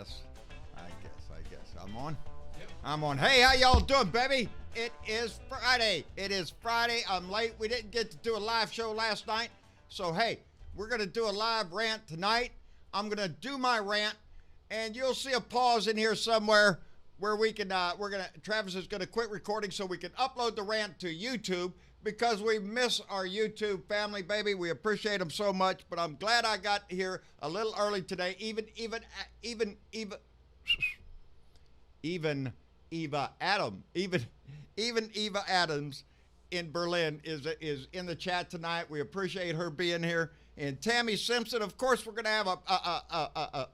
guess. I'm on. Yep. I'm on. Hey, how y'all doing, baby? It is Friday. I'm late. We didn't get to do a live show last night. So, hey, we're going to do a live rant tonight. I'm going to do my rant, and you'll see a pause in here somewhere where we can, Travis is going to quit recording so we can upload the rant to YouTube because we miss our YouTube family, baby. We appreciate them so much, but I'm glad I got here a little early today. Even Eva Adams in Berlin is in the chat tonight. We appreciate her being here. And Tammy Simpson, of course, we're going to have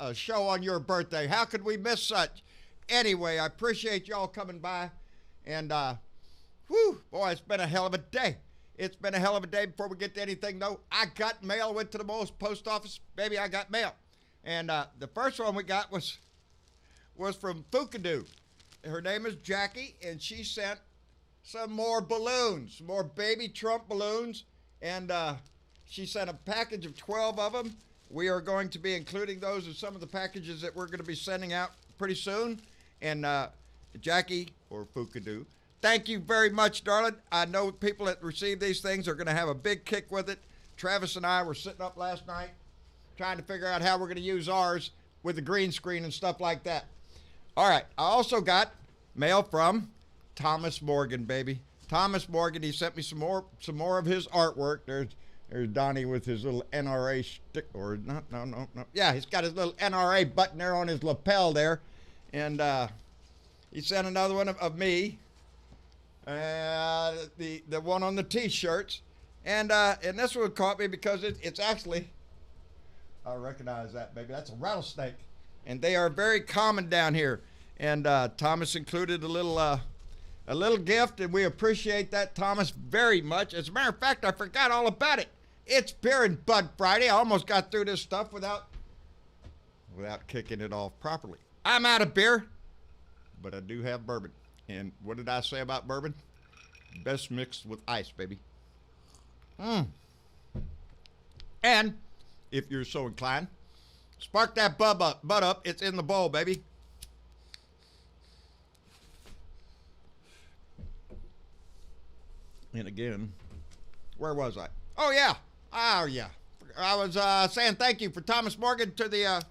a show on your birthday. How could we miss such? Anyway, I appreciate y'all coming by. And, boy, it's been a hell of a day. It's been a hell of a day. Before we get to anything, though, I got mail. I went to the post office. Baby, I got mail. And the first one we got was from Fukadu. Her name is Jackie, and she sent some more balloons, more baby Trump balloons. And she sent a package of 12 of them. We are going to be including those in some of the packages that we're going to be sending out pretty soon. And Jackie, or Fukadu, thank you very much, darling. I know people that receive these things are going to have a big kick with it. Travis and I were sitting up last night trying to figure out how we're going to use ours with the green screen and stuff like that. All right, I also got mail from Thomas Morgan, baby. Thomas Morgan, he sent me some more of his artwork. There's Donnie with his little NRA stick, or no. Yeah, he's got his little NRA button there on his lapel there. And he sent another one of me, the one on the T-shirts. And this one caught me because it's actually, I recognize that, baby. That's a rattlesnake. And they are very common down here. And Thomas included a little gift, and we appreciate that, Thomas, very much. As a matter of fact, I forgot all about it. It's Beer and Bud Friday. I almost got through this stuff without kicking it off properly. I'm out of beer, but I do have bourbon. And what did I say about bourbon? Best mixed with ice, baby. And if you're so inclined, spark that bud up. It's in the bowl, baby. And again, where was I? Oh, yeah. I was saying thank you for Thomas Morgan to the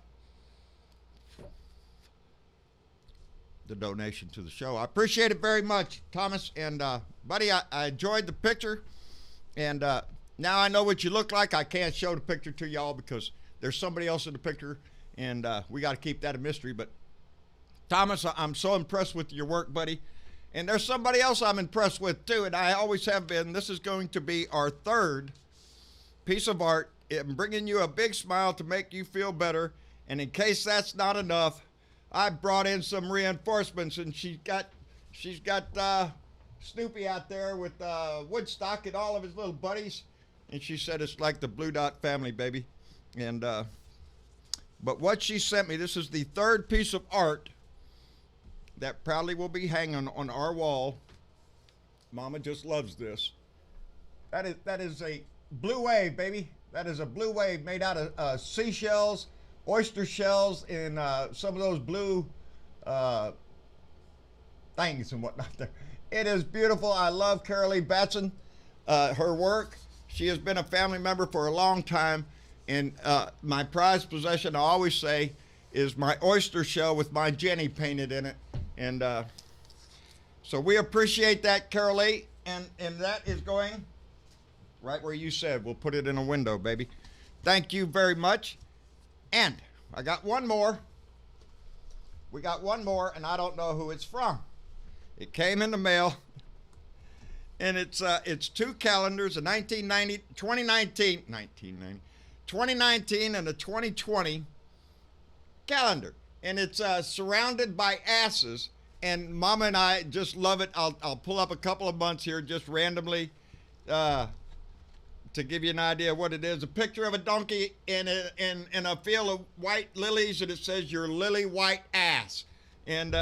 donation to the show. I appreciate it very much, Thomas. And, buddy, I enjoyed the picture. And now I know what you look like. I can't show the picture to y'all because there's somebody else in the picture. And we got to keep that a mystery. But, Thomas, I'm so impressed with your work, buddy. And there's somebody else I'm impressed with, too, and I always have been. This is going to be our third piece of art. I'm bringing you a big smile to make you feel better. And in case that's not enough, I brought in some reinforcements, and she's got Snoopy out there with Woodstock and all of his little buddies. And she said it's like the Blue Dot family, baby. And but what she sent me, this is the third piece of art that proudly will be hanging on our wall. Mama just loves this. That is a blue wave, baby. That is a blue wave made out of seashells, oyster shells, and some of those blue things and whatnot there. It is beautiful. I love Carolee Batson, her work. She has been a family member for a long time. And my prized possession, I always say, is my oyster shell with my Jenny painted in it. And so we appreciate that, Carolee, and that is going right where you said. We'll put it in a window, baby. Thank you very much. And I got one more. We got one more, and I don't know who it's from. It came in the mail, and it's two calendars, a 2019 and a 2020 calendar. And it's surrounded by asses, and Mama and I just love it. I'll pull up a couple of months here just randomly to give you an idea of what it is. A picture of a donkey in a field of white lilies, and it says, "Your lily white ass." And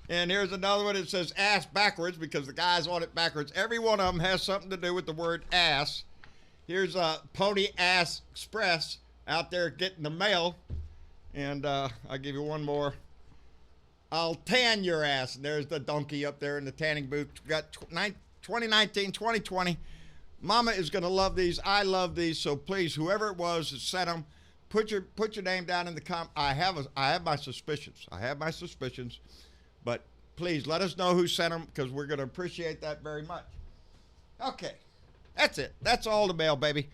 here's another one. It says ass backwards because the guy's on it backwards. Every one of them has something to do with the word ass. Here's a Pony Ass Express out there getting the mail. And I'll give you one more. I'll tan your ass. And there's the donkey up there in the tanning booth. We got 2019, 2020. Mama is going to love these. I love these. So please, whoever it was that sent them, put your name down in the comment. I have my suspicions. But please let us know who sent them, because we're going to appreciate that very much. Okay. That's it. That's all the mail, baby.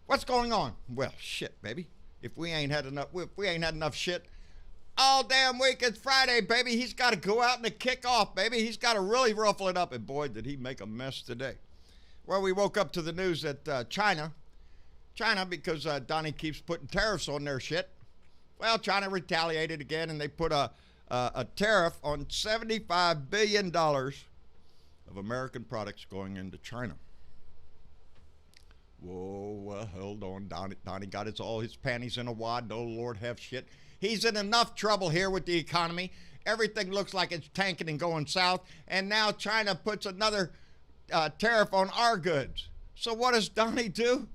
What's going on? Well, shit, baby. If we ain't had enough shit all damn week, it's Friday, baby. He's got to go out in the kickoff, baby. He's got to really ruffle it up. And boy, did he make a mess today. Well, we woke up to the news that China, because Donnie keeps putting tariffs on their shit. Well, China retaliated again, and they put a tariff on $75 billion of American products going into China. Whoa, hold on. Donnie got all his panties in a wad. No Lord have shit. He's in enough trouble here with the economy. Everything looks like it's tanking and going south. And now China puts another tariff on our goods. So what does Donnie do?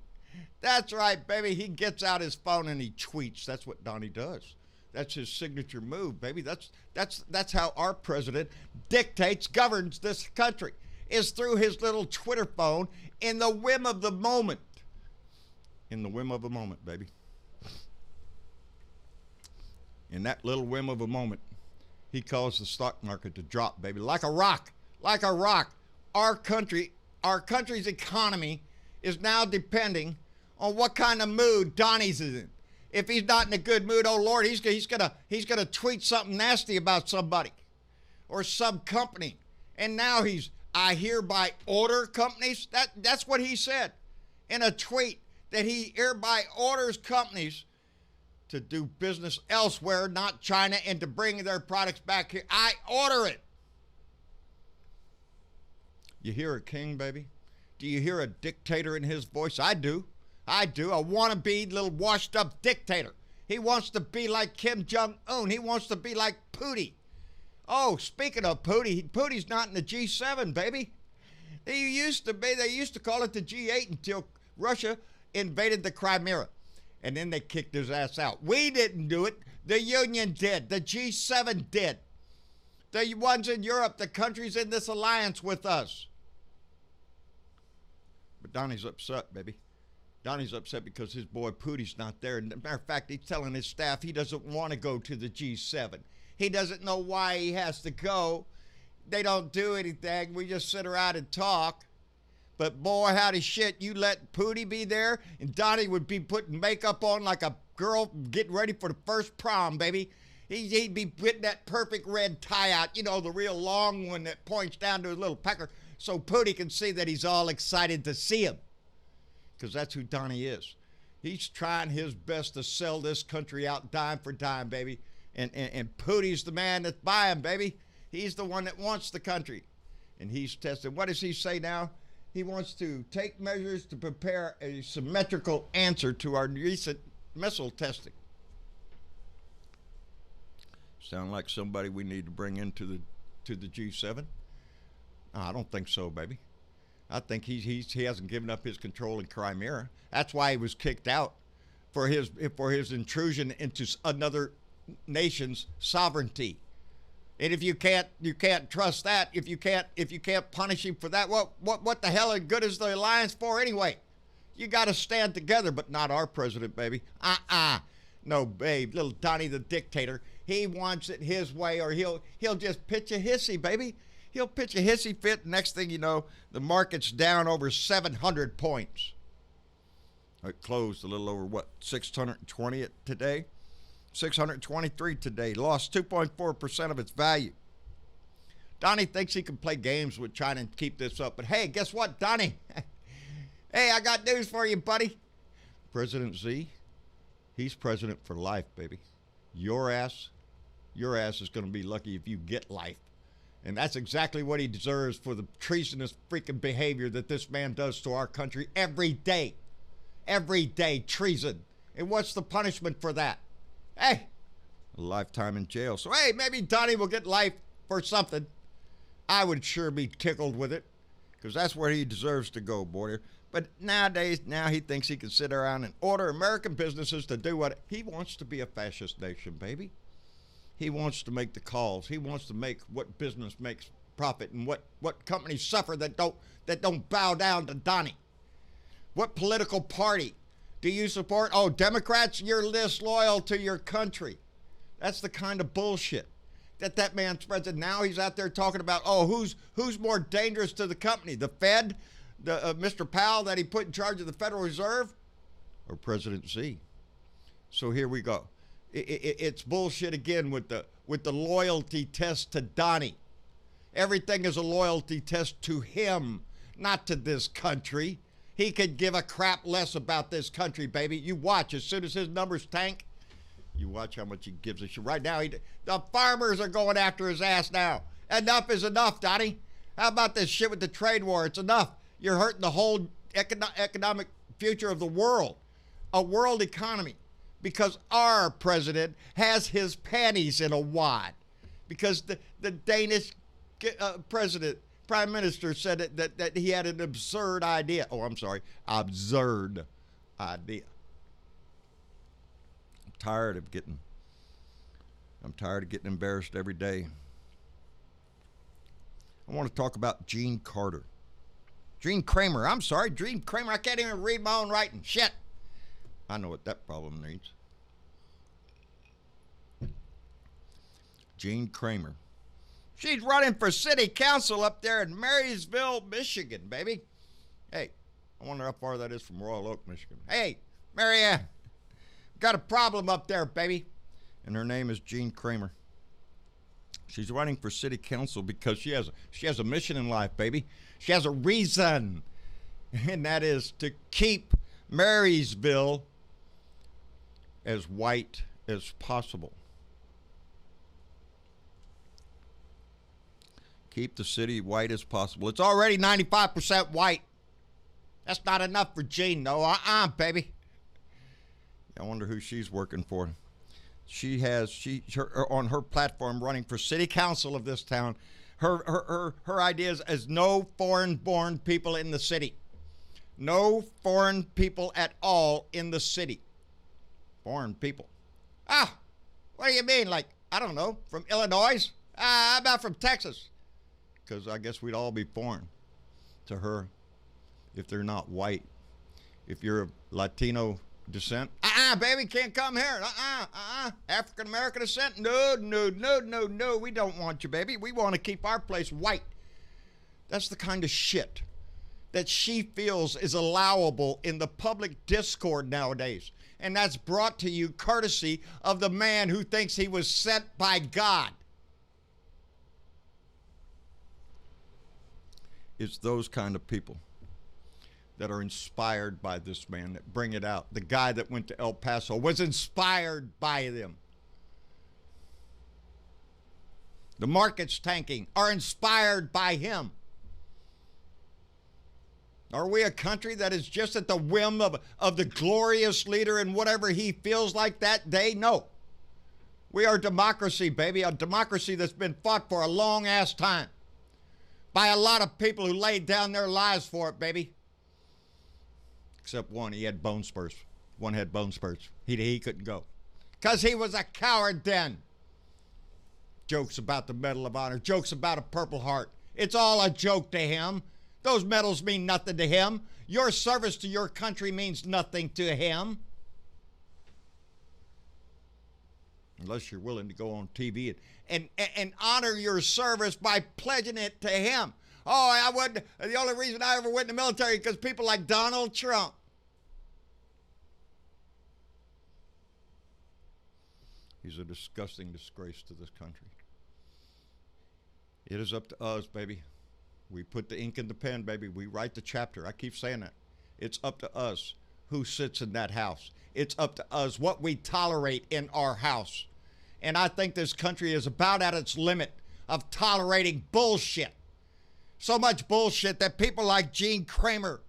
That's right, baby. He gets out his phone and he tweets. That's what Donnie does. That's his signature move, baby. That's how our president governs this country, is through his little Twitter phone in the whim of the moment. In the whim of a moment, baby. In that little whim of a moment, he caused the stock market to drop, baby, like a rock. Like a rock. Our country's economy is now depending on what kind of mood Donnie's in. If he's not in a good mood, oh Lord, he's gonna tweet something nasty about somebody or some company. And now I hereby order companies. That's what he said in a tweet, that he hereby orders companies to do business elsewhere, not China, and to bring their products back here. I order it. You hear a king, baby? Do you hear a dictator in his voice? I do. A wannabe little washed up dictator. He wants to be like Kim Jong-un. He wants to be like Putin. Oh, speaking of Putin, Putin's not in the G7, baby. They used to be. They used to call it the G8 until Russia invaded the Crimea. And then they kicked his ass out. We didn't do it. The Union did. The G7 did. The ones in Europe, the countries in this alliance with us. But Donnie's upset, baby. Donnie's upset because his boy Putin's not there. And as a matter of fact, he's telling his staff he doesn't want to go to the G7. He doesn't know why he has to go. They don't do anything. We just sit around and talk. But boy, howdy shit, you let Pootie be there, and Donnie would be putting makeup on like a girl getting ready for the first prom, baby. He'd be putting that perfect red tie out, you know, the real long one that points down to his little pecker, so Pootie can see that he's all excited to see him. Because that's who Donnie is. He's trying his best to sell this country out dime for dime, baby. And Pootie's the man that's buying, baby. He's the one that wants the country. And he's testing. What does he say now? He wants to take measures to prepare a symmetrical answer to our recent missile testing. Sound like somebody we need to bring into the G7? No, I don't think so, baby. I think he hasn't given up his control in Crimea. That's why he was kicked out, for his intrusion into another nation's sovereignty. And if you can't trust that, if you can't punish him for that, what the hell good is the alliance for anyway? You got to stand together, but not our president, baby. No, babe, little Donnie the dictator. He wants it his way, or he'll just pitch a hissy, baby. He'll pitch a hissy fit. Next thing you know, the market's down over 700 points. It closed a little over 620 today. 623 today, lost 2.4% of its value. Donnie thinks he can play games with China and keep this up. But hey, guess what, Donnie? Hey, I got news for you, buddy. President Z, he's president for life, baby. Your ass is going to be lucky if you get life. And that's exactly what he deserves for the treasonous freaking behavior that this man does to our country every day. Every day, treason. And what's the punishment for that? Hey, a lifetime in jail. So, hey, maybe Donnie will get life for something. I would sure be tickled with it, because that's where he deserves to go, boy. But nowadays, now he thinks he can sit around and order American businesses to do what he wants to be a fascist nation, baby. He wants to make the calls. He wants to make what business makes profit and what companies suffer that don't bow down to Donnie. What political party do you support? Oh, Democrats, you're disloyal to your country. That's the kind of bullshit that man spreads. And now he's out there talking about, oh, who's more dangerous to the company? The Fed, Mr. Powell that he put in charge of the Federal Reserve, or President Xi? So here we go. It's bullshit again with the loyalty test to Donnie. Everything is a loyalty test to him, not to this country. He could give a crap less about this country, baby. You watch. As soon as his numbers tank, you watch how much he gives a shit. Right now, the farmers are going after his ass now. Enough is enough, Donnie. How about this shit with the trade war? It's enough. You're hurting the whole economic future of the world, a world economy, because our president has his panties in a wad. Because the Danish Prime Minister said that he had an absurd idea. Oh, I'm sorry, absurd idea. I'm tired of getting embarrassed every day. I want to talk about Gene Carter. Gene Kramer. I'm sorry, Gene Kramer. I can't even read my own writing. Shit. I know what that problem means. Gene Kramer. She's running for city council up there in Marysville, Michigan, baby. Hey, I wonder how far that is from Royal Oak, Michigan. Hey, Marianne, got a problem up there, baby. And her name is Gene Kramer. She's running for city council because she has a mission in life, baby. She has a reason, and that is to keep Marysville as white as possible. Keep the city white as possible. It's already 95% white. That's not enough for Gene, though. Baby. I wonder who she's working for. She on her platform running for city council of this town. Her ideas as no foreign-born people in the city. No foreign people at all in the city. Foreign people. What do you mean? Like, I don't know, from Illinois? How about from Texas? Because I guess we'd all be foreign to her if they're not white. If you're of Latino descent, baby, can't come here. African American descent, no, we don't want you, baby. We want to keep our place white. That's the kind of shit that she feels is allowable in the public discord nowadays. And that's brought to you courtesy of the man who thinks he was sent by God. It's those kind of people that are inspired by this man that bring it out. The guy that went to El Paso was inspired by them. The markets tanking are inspired by him. Are we a country that is just at the whim of the glorious leader and whatever he feels like that day? No. We are democracy, baby, a democracy that's been fought for a long-ass time by a lot of people who laid down their lives for it, baby. Except one, he had bone spurs. One had bone spurs. He couldn't go. Because he was a coward then. Jokes about the Medal of Honor. Jokes about a Purple Heart. It's all a joke to him. Those medals mean nothing to him. Your service to your country means nothing to him. Unless you're willing to go on TV and honor your service by pledging it to him. Oh, I wouldn't. The only reason I ever went in the military because people like Donald Trump. He's a disgusting disgrace to this country. It is up to us, baby. We put the ink in the pen, baby. We write the chapter. I keep saying that. It's up to us who sits in that house. It's up to us what we tolerate in our house. And I think this country is about at its limit of tolerating bullshit. So much bullshit that people like Gene Kramer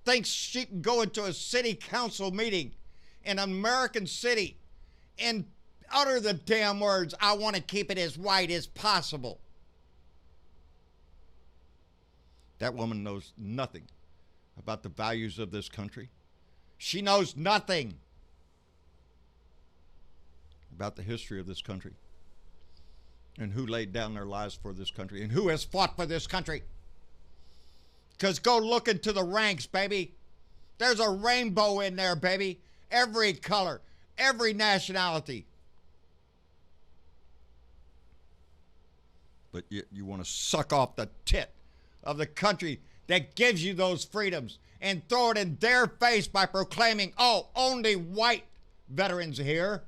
thinks she can go into a city council meeting in an American city and utter the damn words, I want to keep it as white as possible. That woman knows nothing about the values of this country. She knows nothing about the history of this country and who laid down their lives for this country and who has fought for this country. Because go look into the ranks, baby. There's a rainbow in there, baby. Every color, every nationality. But you want to suck off the tit of the country that gives you those freedoms and throw it in their face by proclaiming, oh, only white veterans here.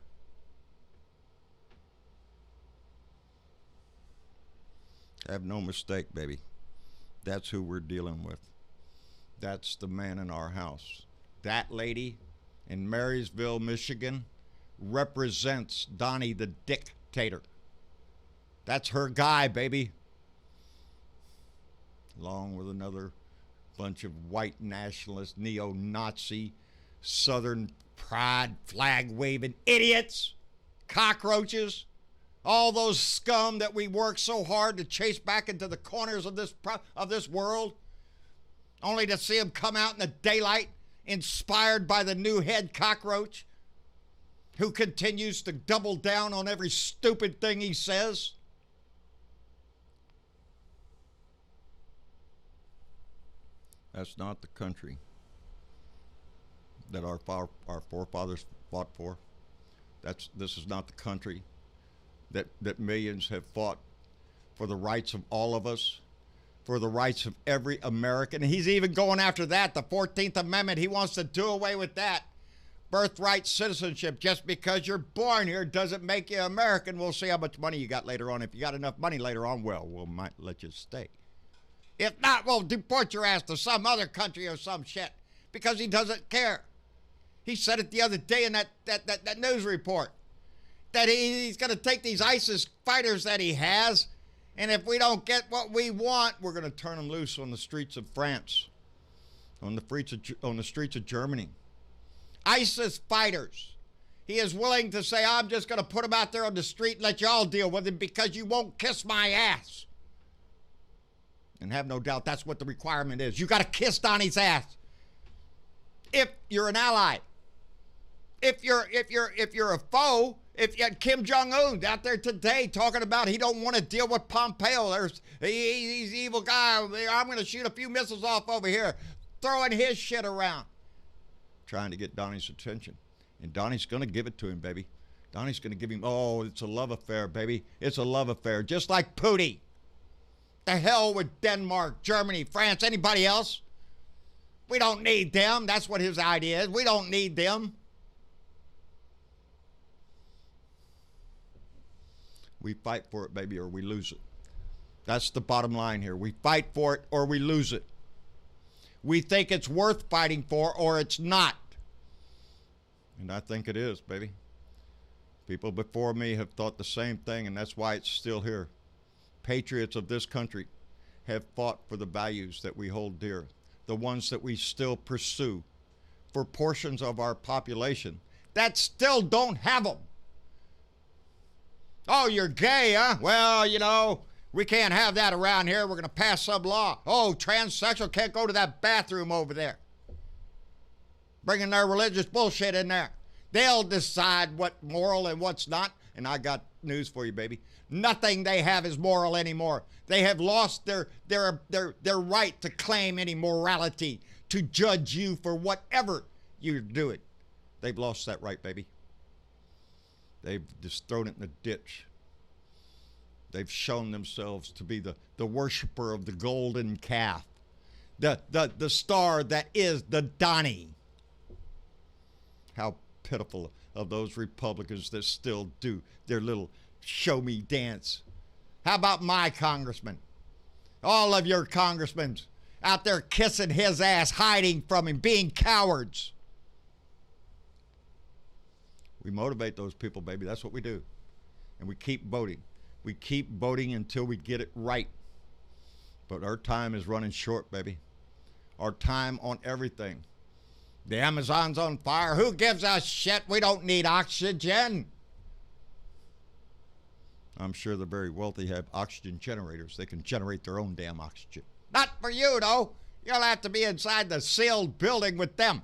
Have no mistake, baby. That's who we're dealing with. That's the man in our house. That lady in Marysville, Michigan, represents Donnie the dictator. That's her guy, baby. Along with another bunch of white nationalist, neo-Nazi, Southern pride, flag-waving idiots, cockroaches, all those scum that we work so hard to chase back into the corners of this world, only to see them come out in the daylight, inspired by the new head cockroach, who continues to double down on every stupid thing he says. That's not the country that our forefathers fought for. This is not the country that millions have fought for the rights of all of us, for the rights of every American. And he's even going after that, the 14th Amendment. He wants to do away with that. Birthright citizenship. Just because you're born here doesn't make you American. We'll see how much money you got later on. If you got enough money later on, well, we might let you stay. If not, we'll deport your ass to some other country or some shit, because he doesn't care. He said it the other day in that news report that he's going to take these ISIS fighters that he has, and if we don't get what we want, we're going to turn them loose on the streets of France, on the streets of Germany. ISIS fighters. He is willing to say, I'm just going to put them out there on the street and let y'all deal with it because you won't kiss my ass. And have no doubt that's what the requirement is. You got to kiss Donnie's ass. If you're an ally, if you're a foe, if you had Kim Jong-un out there today talking about he don't want to deal with Pompeo, he's an evil guy. I'm going to shoot a few missiles off over here, throwing his shit around, trying to get Donnie's attention. And Donnie's going to give it to him, baby. Donnie's going to give him, oh, it's a love affair, baby. It's a love affair, just like Pootie. The hell with Denmark, Germany, France, anybody else? We don't need them. That's what his idea is. We don't need them. We fight for it, baby, or we lose it. That's the bottom line here. We fight for it or we lose it. We think it's worth fighting for or it's not. And I think it is, baby. People before me have thought the same thing, and that's why it's still here. Patriots of this country have fought for the values that we hold dear, the ones that we still pursue, for portions of our population that still don't have them. Oh, you're gay, huh? Well, you know, we can't have that around here. We're going to pass some law. Oh, transsexual can't go to that bathroom over there. Bringing their religious bullshit in there. They'll decide what's moral and what's not. And I got news for you, baby. Nothing they have is moral anymore. They have lost their right to claim any morality, to judge you for whatever you're doing. They've lost that right, baby. They've just thrown it in the ditch. They've shown themselves to be the worshiper of the golden calf, the star that is the Donnie. How pitiful of those Republicans that still do their little show me dance. How about my congressman? All of your congressmen out there kissing his ass, hiding from him, being cowards. We motivate those people, baby. That's what we do. And we keep voting. We keep voting until we get it right. But our time is running short, baby. Our time on everything. The Amazon's on fire. Who gives a shit? We don't need oxygen. I'm sure the very wealthy have oxygen generators. They can generate their own damn oxygen. Not for you, though. You'll have to be inside the sealed building with them.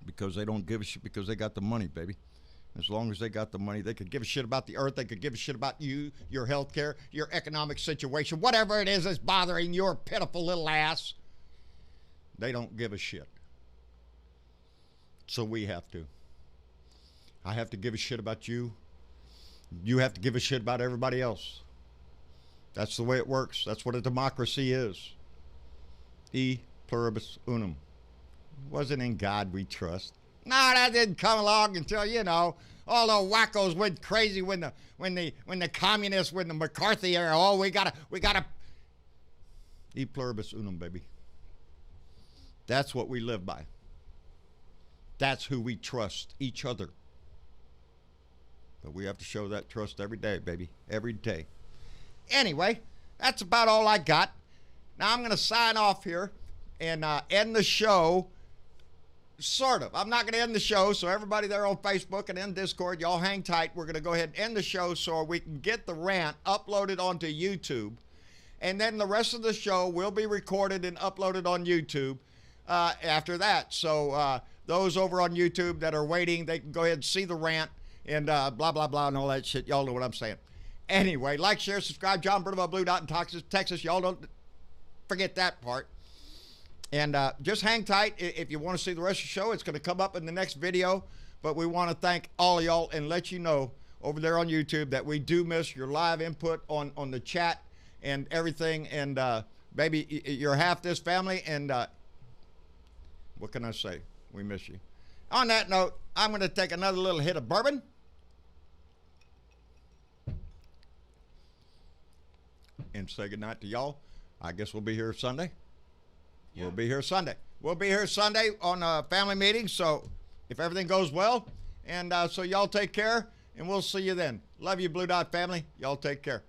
Because they don't give a shit, because they got the money, baby. As long as they got the money, they could give a shit about the earth. They could give a shit about you, your health care, your economic situation, whatever it is that's bothering your pitiful little ass. They don't give a shit. So we have to. I have to give a shit about you. You have to give a shit about everybody else. That's the way it works. That's what a democracy is. E pluribus unum. It wasn't in God we trust. No, that didn't come along until, you know, all the wackos went crazy when the communists, when the McCarthy era. Oh, we gotta E pluribus unum, baby. That's what we live by. That's who we trust, each other. But we have to show that trust every day, baby. Every day. Anyway, that's about all I got. Now I'm going to sign off here and end the show. Sort of. I'm not going to end the show, so everybody there on Facebook and in Discord, y'all hang tight. We're going to go ahead and end the show so we can get the rant uploaded onto YouTube. And then the rest of the show will be recorded and uploaded on YouTube after that. So those over on YouTube that are waiting, they can go ahead and see the rant and blah, blah, blah, and all that shit. Y'all know what I'm saying. Anyway, like, share, subscribe. John Bernabeu, Blue Dot in Texas. Y'all don't forget that part. And just hang tight. If you want to see the rest of the show, it's going to come up in the next video. But we want to thank all of y'all and let you know over there on YouTube that we do miss your live input on the chat and everything. And, baby, you're half this family. And what can I say? We miss you. On that note, I'm going to take another little hit of bourbon. And say goodnight to y'all. I guess we'll be here Sunday. Yeah. We'll be here Sunday. We'll be here Sunday on a family meeting. So if everything goes well. And so y'all take care. And we'll see you then. Love you, Blue Dot family. Y'all take care.